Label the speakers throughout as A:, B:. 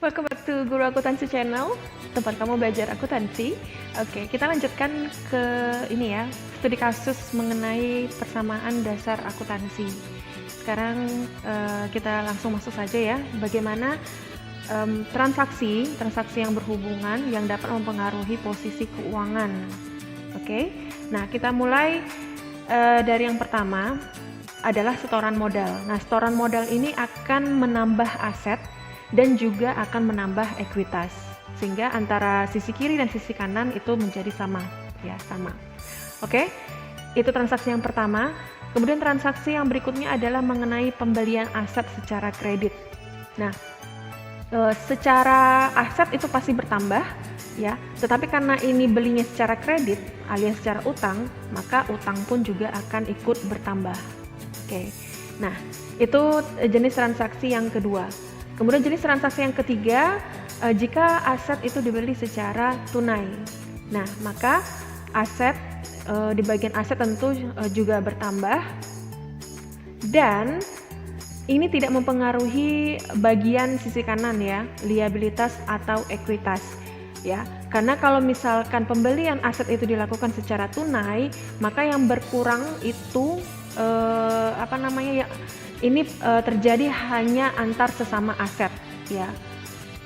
A: Welcome back to Guru Akuntansi Channel, tempat kamu belajar akuntansi. Oke, kita lanjutkan ke ini ya, studi kasus mengenai persamaan dasar akuntansi. Sekarang kita langsung masuk saja ya, bagaimana transaksi yang berhubungan yang dapat mempengaruhi posisi keuangan. Oke, nah kita mulai dari yang pertama adalah setoran modal. Nah, setoran modal ini akan menambah aset dan juga akan menambah ekuitas, sehingga antara sisi kiri dan sisi kanan itu menjadi sama. Oke, itu transaksi yang pertama. Kemudian transaksi yang berikutnya adalah mengenai pembelian aset secara kredit. Nah, secara aset itu pasti bertambah ya, tetapi karena ini belinya secara kredit alias secara utang, maka utang pun juga akan ikut bertambah. Oke, nah itu jenis transaksi yang kedua. Kemudian jenis transaksi yang ketiga, jika aset itu dibeli secara tunai. Nah, maka aset di bagian aset tentu juga bertambah, dan ini tidak mempengaruhi bagian sisi kanan ya, liabilitas atau ekuitas ya. Karena kalau misalkan pembelian aset itu dilakukan secara tunai, maka yang berkurang itu ini terjadi hanya antar sesama aset ya.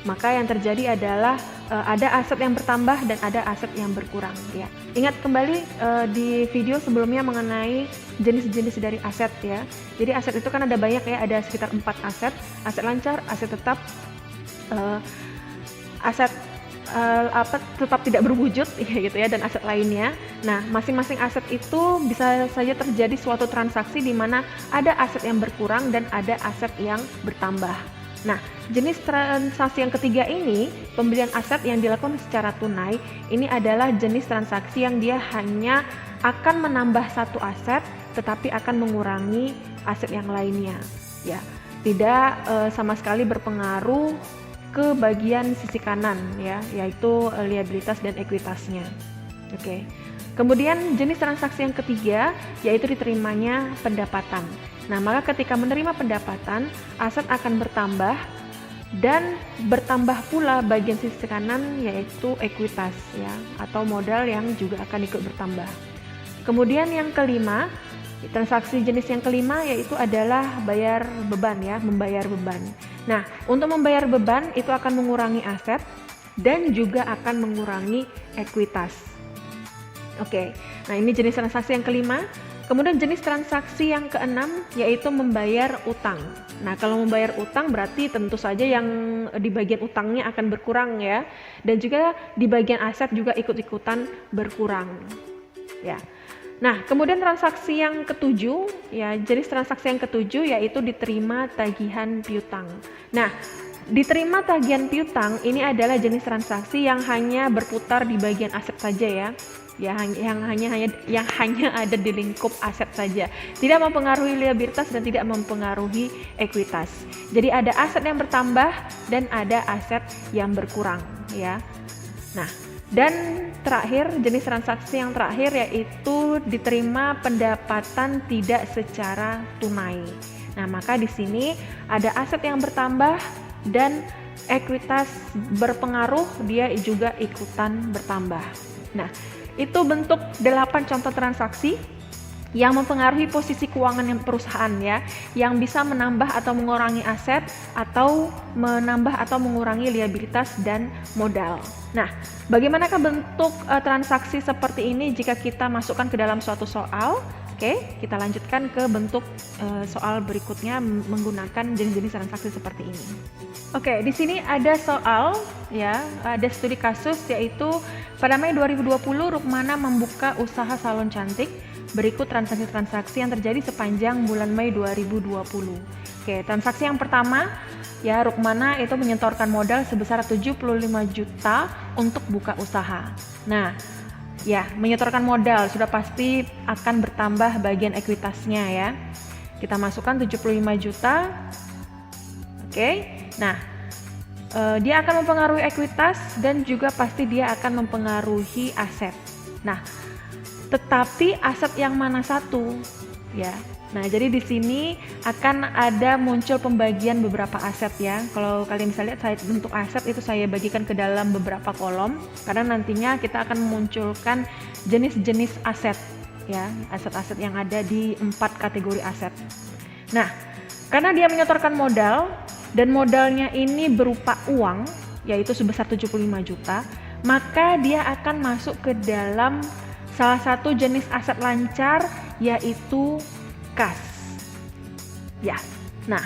A: Maka yang terjadi adalah ada aset yang bertambah dan ada aset yang berkurang ya. Ingat kembali di video sebelumnya mengenai jenis-jenis dari aset ya. Jadi aset itu kan ada banyak ya, ada sekitar 4 aset. Aset lancar, aset tetap, aset tetap tidak berwujud gitu ya, dan aset lainnya. Nah, masing-masing aset itu bisa saja terjadi suatu transaksi di mana ada aset yang berkurang dan ada aset yang bertambah. Nah, jenis transaksi yang ketiga ini, pembelian aset yang dilakukan secara tunai, ini adalah jenis transaksi yang dia hanya akan menambah satu aset tetapi akan mengurangi aset yang lainnya ya. Tidak sama sekali berpengaruh ke bagian sisi kanan ya, yaitu liabilitas dan ekuitasnya. Oke. Kemudian jenis transaksi yang ketiga yaitu diterimanya pendapatan. Nah, maka ketika menerima pendapatan, aset akan bertambah dan bertambah pula bagian sisi kanan yaitu ekuitas ya, atau modal yang juga akan ikut bertambah. Kemudian yang kelima, transaksi jenis yang kelima yaitu adalah bayar beban ya, membayar beban. Nah, untuk membayar beban itu akan mengurangi aset dan juga akan mengurangi ekuitas. Oke, nah ini jenis transaksi yang kelima. Kemudian jenis transaksi yang keenam yaitu membayar utang. Nah, kalau membayar utang berarti tentu saja yang di bagian utangnya akan berkurang ya, dan juga di bagian aset juga ikut-ikutan berkurang ya. Nah, kemudian transaksi yang ketujuh ya, jenis transaksi yang ketujuh yaitu diterima tagihan piutang. Nah, diterima tagihan piutang ini adalah jenis transaksi yang hanya berputar di bagian aset saja ya. Yang hanya ada di lingkup aset saja, tidak mempengaruhi liabilitas dan tidak mempengaruhi ekuitas. Jadi ada aset yang bertambah dan ada aset yang berkurang ya. Nah, dan terakhir, jenis transaksi yang terakhir yaitu diterima pendapatan tidak secara tunai. Nah, maka di sini ada aset yang bertambah dan ekuitas berpengaruh, dia juga ikutan bertambah. Nah, itu bentuk 8 contoh transaksi yang mempengaruhi posisi keuangan yang perusahaan ya, yang bisa menambah atau mengurangi aset atau menambah atau mengurangi liabilitas dan modal. Nah, bagaimanakah bentuk transaksi seperti ini jika kita masukkan ke dalam suatu soal? Oke, kita lanjutkan ke bentuk soal berikutnya menggunakan jenis-jenis transaksi seperti ini. Oke, di sini ada soal ya, ada studi kasus yaitu pada Mei 2020 Rukmana membuka usaha salon cantik. Berikut transaksi-transaksi yang terjadi sepanjang bulan Mei 2020. Oke, transaksi yang pertama ya, Rukmana itu menyetorkan modal sebesar 75 juta untuk buka usaha. Nah, ya, menyetorkan modal sudah pasti akan bertambah bagian ekuitasnya ya. Kita masukkan 75 juta. Oke. Nah, dia akan mempengaruhi ekuitas dan juga pasti dia akan mempengaruhi aset. Nah, tetapi aset yang mana satu ya? Nah, jadi di sini akan ada muncul pembagian beberapa aset ya. Kalau kalian bisa lihat, saya bentuk aset itu saya bagikan ke dalam beberapa kolom, karena nantinya kita akan memunculkan jenis-jenis aset ya, aset-aset yang ada di 4 kategori aset. Nah, karena dia menyetorkan modal dan modalnya ini berupa uang, yaitu sebesar 75 juta, maka dia akan masuk ke dalam salah satu jenis aset lancar, yaitu kas. Ya. Nah,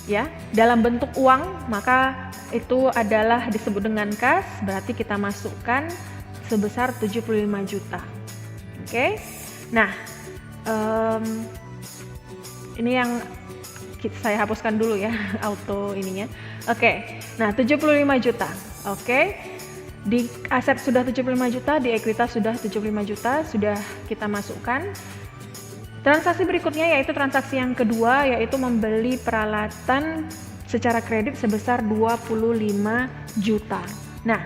A: ya, dalam bentuk uang maka itu adalah disebut dengan kas, berarti kita masukkan sebesar 75 juta. Oke. Nah, ini yang saya hapuskan dulu ya, auto ininya. Oke. Nah, 75 juta. Oke. Di aset sudah 75 juta, di ekuitas sudah 75 juta, sudah kita masukkan. Transaksi berikutnya yaitu transaksi yang kedua, yaitu membeli peralatan secara kredit sebesar 25 juta. Nah,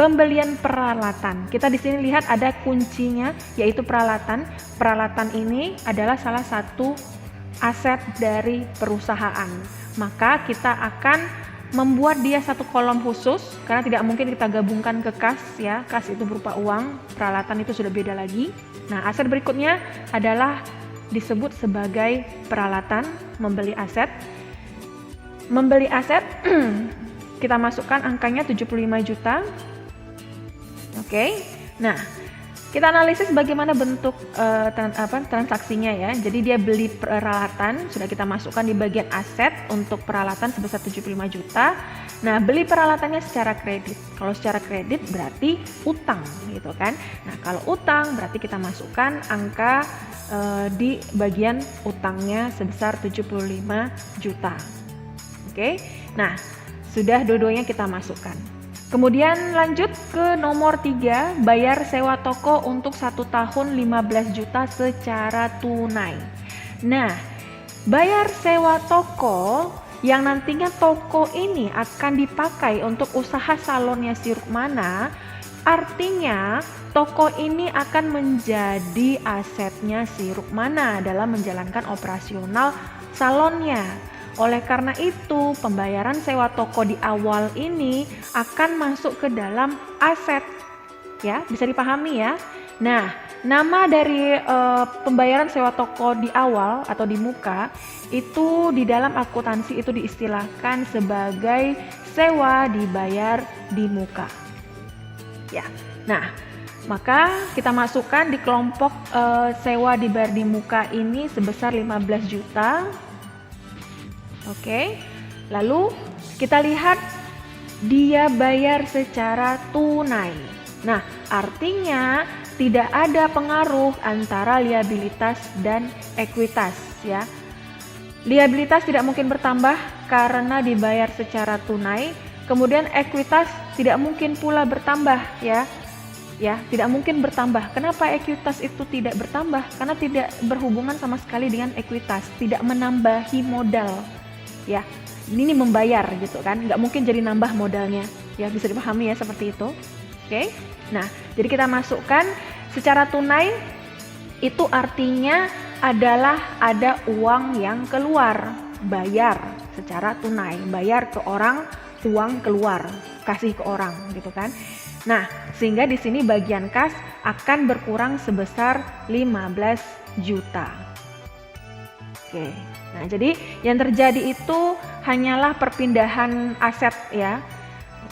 A: pembelian peralatan. Kita di sini lihat ada kuncinya, yaitu peralatan. Peralatan ini adalah salah satu aset dari perusahaan. Maka kita akan membuat dia satu kolom khusus, karena tidak mungkin kita gabungkan ke kas ya. Kas itu berupa uang, peralatan itu sudah beda lagi. Nah, aset berikutnya adalah disebut sebagai peralatan, membeli aset. Membeli aset kita masukkan angkanya 75 juta. Oke. Nah, kita analisis bagaimana bentuk transaksinya ya. Jadi dia beli peralatan, sudah kita masukkan di bagian aset untuk peralatan sebesar 75 juta. Nah, beli peralatannya secara kredit. Kalau secara kredit berarti utang gitu kan. Nah, kalau utang berarti kita masukkan angka di bagian utangnya sebesar 75 juta. Oke. Nah, sudah dua-duanya kita masukkan. Kemudian lanjut ke nomor 3, bayar sewa toko untuk 1 tahun 15 juta secara tunai. Nah, bayar sewa toko yang nantinya toko ini akan dipakai untuk usaha salonnya si Rukmana, artinya toko ini akan menjadi asetnya si Rukmana dalam menjalankan operasional salonnya. Oleh karena itu, pembayaran sewa toko di awal ini akan masuk ke dalam aset. Ya, bisa dipahami ya. Nah, nama dari pembayaran sewa toko di awal atau di muka itu di dalam akuntansi itu diistilahkan sebagai sewa dibayar di muka. Ya. Nah, maka kita masukkan di kelompok sewa dibayar di muka ini sebesar 15 juta. Oke, lalu kita lihat dia bayar secara tunai. Nah, artinya tidak ada pengaruh antara liabilitas dan ekuitas ya. Liabilitas tidak mungkin bertambah karena dibayar secara tunai, kemudian ekuitas tidak mungkin pula bertambah ya. Ya, tidak mungkin bertambah. Kenapa ekuitas itu tidak bertambah? Karena tidak berhubungan sama sekali dengan ekuitas, tidak menambahi modal. Ya, ini membayar gitu kan, nggak mungkin jadi nambah modalnya ya, bisa dipahami ya seperti itu. Oke, nah jadi kita masukkan secara tunai itu artinya adalah ada uang yang keluar, bayar secara tunai, bayar ke orang, uang keluar, kasih ke orang gitu kan. Nah, sehingga di sini bagian kas akan berkurang sebesar 15 juta. Oke. Nah, jadi yang terjadi itu hanyalah perpindahan aset ya.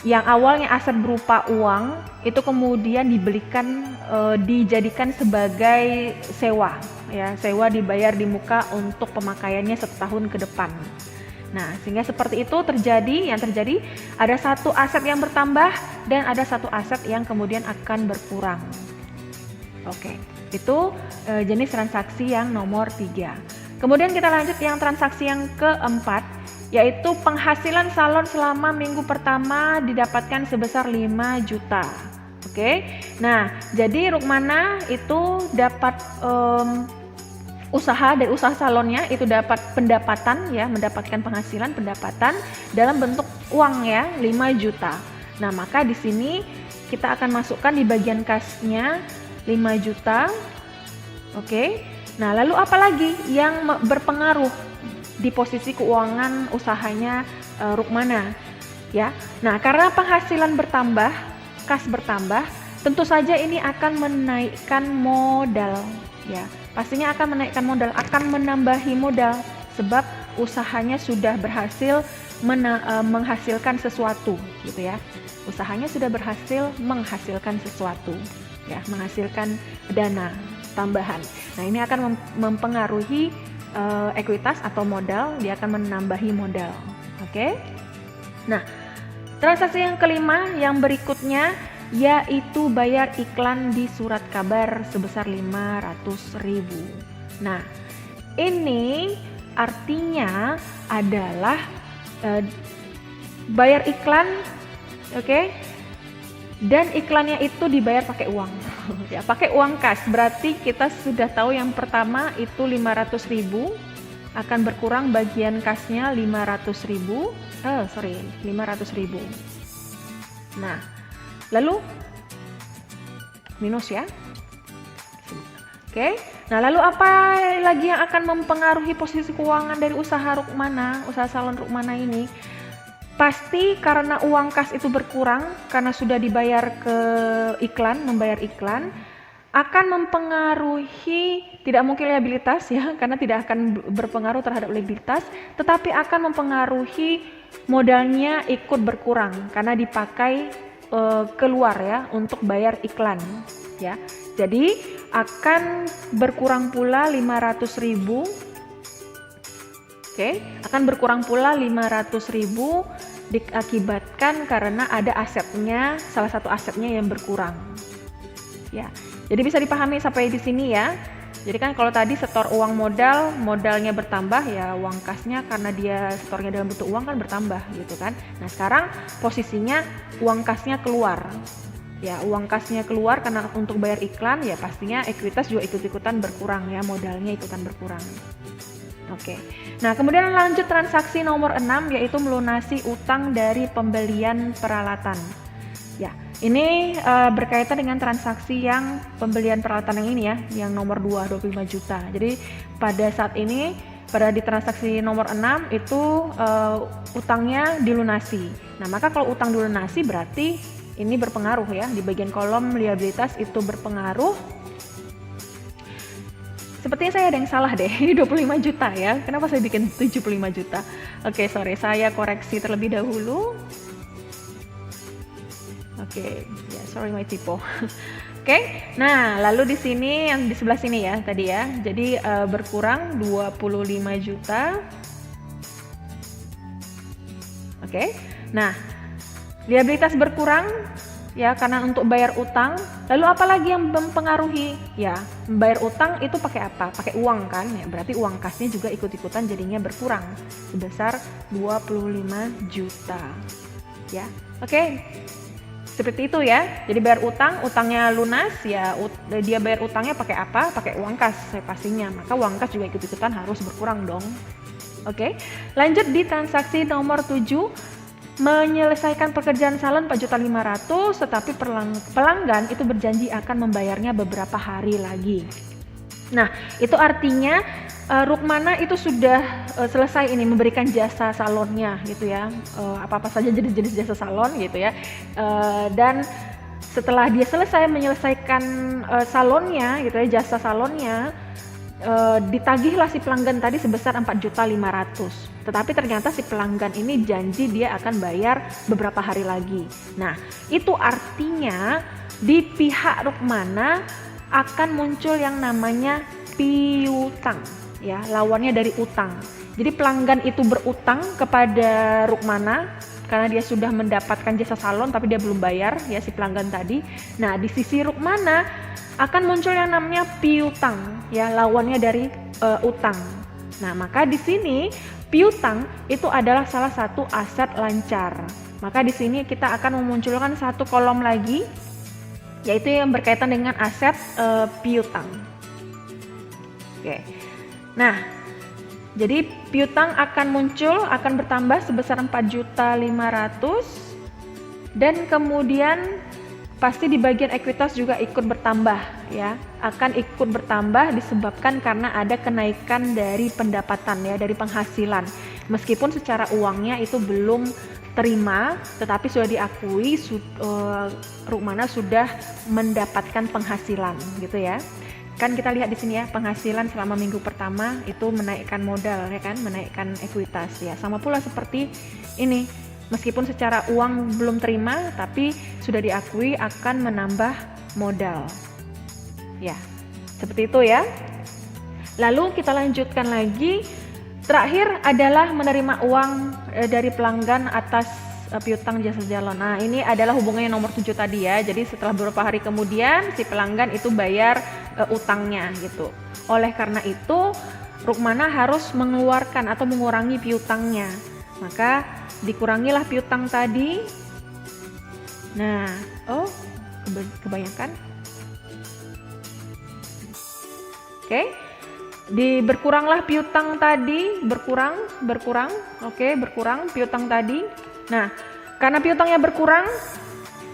A: Yang awalnya aset berupa uang itu kemudian dijadikan sebagai sewa ya, sewa dibayar di muka untuk pemakaiannya 1 tahun ke depan. Nah, sehingga seperti itu yang terjadi ada satu aset yang bertambah dan ada satu aset yang kemudian akan berkurang. Oke, itu jenis transaksi yang nomor 3. Kemudian kita lanjut yang transaksi yang keempat, yaitu penghasilan salon selama minggu pertama didapatkan sebesar 5 juta. Oke, nah jadi Rukmana itu dapat usaha dari usaha salonnya itu dapat pendapatan ya, mendapatkan penghasilan pendapatan dalam bentuk uang ya, 5 juta. Nah, maka di sini kita akan masukkan di bagian kasnya 5 juta. Oke. Nah, lalu apa lagi yang berpengaruh di posisi keuangan usahanya Rukmana? Ya, nah karena penghasilan bertambah, kas bertambah, tentu saja ini akan menaikkan modal. Ya, pastinya akan menaikkan modal, akan menambahi modal sebab usahanya sudah berhasil menghasilkan sesuatu, gitu ya. Usahanya sudah berhasil menghasilkan sesuatu, ya, menghasilkan dana tambahan. Nah, ini akan mempengaruhi ekuitas atau modal, dia akan menambahi modal. Oke. Nah, transaksi yang kelima yang berikutnya yaitu bayar iklan di surat kabar sebesar 500.000. Nah, ini artinya adalah bayar iklan, oke? Dan iklannya itu dibayar pakai uang. Ya, pakai uang kas. Berarti kita sudah tahu yang pertama itu 500.000 akan berkurang bagian kasnya 500.000. Nah, lalu minus ya. Oke. Nah, lalu apa lagi yang akan mempengaruhi posisi keuangan dari usaha Rukmana, usaha salon Rukmana ini? Pasti karena uang kas itu berkurang karena sudah dibayar ke iklan, membayar iklan, akan mempengaruhi, tidak mungkin liabilitas ya, karena tidak akan berpengaruh terhadap liabilitas, tetapi akan mempengaruhi modalnya ikut berkurang karena dipakai keluar ya untuk bayar iklan ya. Jadi akan berkurang pula 500.000. Oke, akan berkurang pula 500.000 diakibatkan karena ada asetnya, salah satu asetnya yang berkurang. Ya, jadi bisa dipahami sampai di sini ya. Jadi kan kalau tadi setor uang modalnya bertambah ya, uang kasnya karena dia setornya dalam bentuk uang kan bertambah gitu kan. Nah, sekarang posisinya uang kasnya keluar. Ya, uang kasnya keluar karena untuk bayar iklan ya pastinya ekuitas juga ikut-ikutan berkurang ya, modalnya ikutan berkurang. Oke. Nah, kemudian lanjut transaksi nomor 6 yaitu melunasi utang dari pembelian peralatan. Ya, ini berkaitan dengan transaksi yang pembelian peralatan yang ini ya, yang nomor 2 25 juta. Jadi pada saat ini di transaksi nomor 6 itu utangnya dilunasi. Nah, maka kalau utang dilunasi berarti ini berpengaruh ya, di bagian kolom liabilitas itu berpengaruh. Sepertinya saya ada yang salah deh, ini 25 juta ya. Kenapa saya bikin 75 juta? Oke, sorry, saya koreksi terlebih dahulu. Oke, ya, sorry my typo. Oke, nah lalu di sini yang di sebelah sini ya tadi ya. Jadi berkurang 25 juta. Oke, nah liabilitas berkurang ya karena untuk bayar utang. Lalu apa lagi yang mempengaruhi? Ya, bayar utang itu pakai apa? Pakai uang kan? Ya, berarti uang kasnya juga ikut-ikutan jadinya berkurang sebesar 25 juta. Ya. Oke. Seperti itu ya. Jadi bayar utang, utangnya lunas ya, dia bayar utangnya pakai apa? Pakai uang kas pastinya. Maka uang kas juga ikut-ikutan harus berkurang dong. Oke. Lanjut di transaksi nomor 7. Menyelesaikan pekerjaan salon 4.500.000, tetapi pelanggan itu berjanji akan membayarnya beberapa hari lagi. Nah, itu artinya Rukmana itu sudah selesai ini memberikan jasa salonnya gitu ya, apa-apa saja jenis-jenis jasa salon gitu ya, dan setelah dia selesai menyelesaikan salonnya gitu ya, jasa salonnya, ditagihlah si pelanggan tadi sebesar 4.500.000. Tetapi ternyata si pelanggan ini janji dia akan bayar beberapa hari lagi. Nah, itu artinya di pihak Rukmana akan muncul yang namanya piutang, ya, lawannya dari utang. Jadi pelanggan itu berutang kepada Rukmana karena dia sudah mendapatkan jasa salon tapi dia belum bayar ya si pelanggan tadi. Nah, di sisi Rukmana akan muncul yang namanya piutang, ya, lawannya dari utang. Nah, maka di sini piutang itu adalah salah satu aset lancar. Maka di sini kita akan memunculkan satu kolom lagi, yaitu yang berkaitan dengan aset piutang. Oke. Nah, jadi piutang akan muncul, akan bertambah sebesar 4.500.000 dan kemudian pasti di bagian ekuitas juga ikut bertambah ya, akan ikut bertambah disebabkan karena ada kenaikan dari pendapatan ya, dari penghasilan. Meskipun secara uangnya itu belum terima, tetapi sudah diakui Rukmana sudah mendapatkan penghasilan gitu ya. Kan kita lihat di sini ya, penghasilan selama minggu pertama itu menaikkan modal ya kan, menaikkan ekuitas ya. Sama pula seperti ini. Meskipun secara uang belum terima, tapi sudah diakui akan menambah modal. Ya, seperti itu ya. Lalu kita lanjutkan lagi. Terakhir adalah menerima uang dari pelanggan atas piutang jasa jalan. Nah, ini adalah hubungannya nomor 7 tadi ya. Jadi setelah beberapa hari kemudian si pelanggan itu bayar utangnya gitu. Oleh karena itu, Rukmana harus mengeluarkan atau mengurangi piutangnya. Maka dikurangilah piutang tadi. Nah, kebanyakan. Oke. Berkuranglah piutang tadi, berkurang. Oke, berkurang piutang tadi. Nah, karena piutangnya berkurang,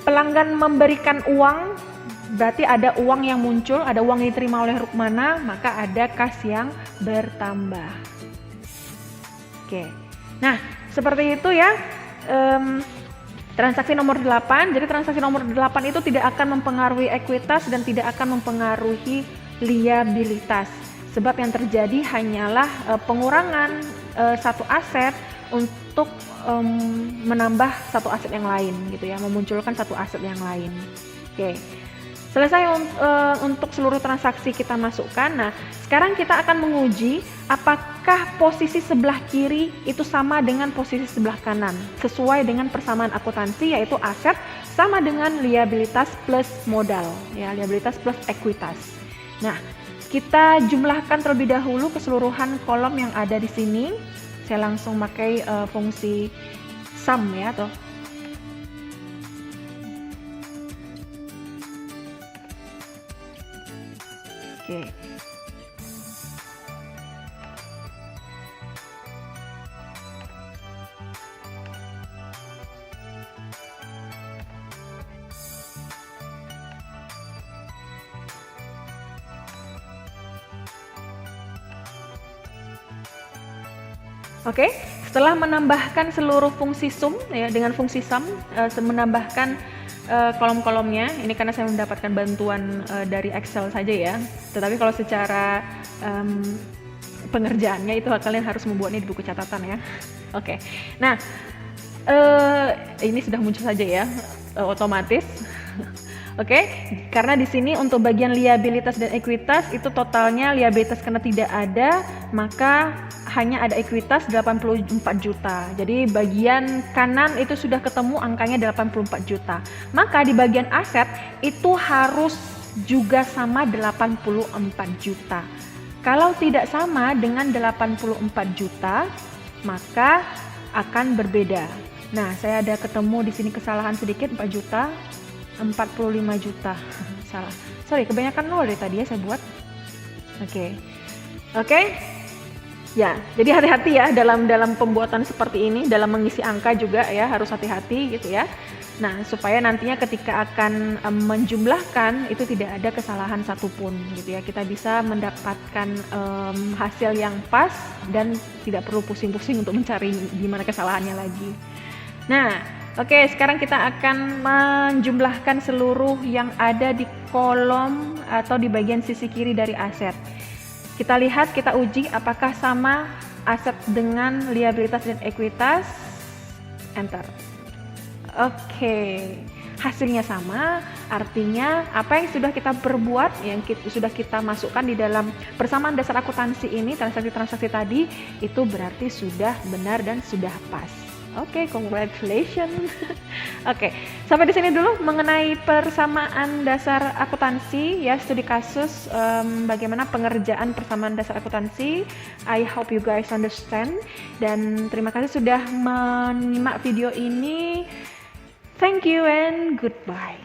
A: pelanggan memberikan uang, berarti ada uang yang muncul, ada uang yang diterima oleh Rukmana, maka ada kas yang bertambah. Oke. Nah, seperti itu ya, transaksi nomor 8. Jadi transaksi nomor 8 itu tidak akan mempengaruhi ekuitas dan tidak akan mempengaruhi liabilitas. Sebab yang terjadi hanyalah pengurangan satu aset untuk menambah satu aset yang lain gitu ya, memunculkan satu aset yang lain. Oke. Selesai untuk seluruh transaksi kita masukkan. Nah, sekarang kita akan menguji apakah posisi sebelah kiri itu sama dengan posisi sebelah kanan. Sesuai dengan persamaan akuntansi, yaitu aset sama dengan liabilitas plus modal. Ya, liabilitas plus ekuitas. Nah, kita jumlahkan terlebih dahulu keseluruhan kolom yang ada di sini. Saya langsung pakai fungsi sum ya, atau oke. Oke, setelah menambahkan seluruh fungsi sum ya, dengan fungsi sum menambahkan kolom-kolomnya. Ini karena saya mendapatkan bantuan dari Excel saja ya. Tetapi kalau secara pengerjaannya itu kalian harus membuatnya di buku catatan ya. Oke. Nah, ini sudah muncul saja ya, otomatis. Oke, karena di sini untuk bagian liabilitas dan ekuitas itu totalnya liabilitas karena tidak ada, maka hanya ada ekuitas 84 juta. Jadi bagian kanan itu sudah ketemu angkanya 84 juta. Maka di bagian aset itu harus juga sama 84 juta. Kalau tidak sama dengan 84 juta, maka akan berbeda. Nah, saya ada ketemu di sini kesalahan sedikit 4 juta. 45 juta. Salah. Sorry, kebanyakan nol dari tadi ya saya buat. Oke. Ya, jadi hati-hati ya dalam pembuatan seperti ini, dalam mengisi angka juga ya harus hati-hati gitu ya. Nah, supaya nantinya ketika akan menjumlahkan itu tidak ada kesalahan satupun gitu ya. Kita bisa mendapatkan hasil yang pas dan tidak perlu pusing-pusing untuk mencari di mana kesalahannya lagi. Nah, oke, sekarang kita akan menjumlahkan seluruh yang ada di kolom atau di bagian sisi kiri dari aset. Kita lihat, kita uji apakah sama aset dengan liabilitas dan ekuitas. Enter. Oke, hasilnya sama, artinya apa yang sudah kita perbuat, yang sudah kita masukkan di dalam persamaan dasar akuntansi ini, transaksi-transaksi tadi, itu berarti sudah benar dan sudah pas. Oke, congratulations. Oke, sampai di sini dulu mengenai persamaan dasar akuntansi ya, studi kasus bagaimana pengerjaan persamaan dasar akuntansi. I hope you guys understand, dan terima kasih sudah menyimak video ini. Thank you and goodbye.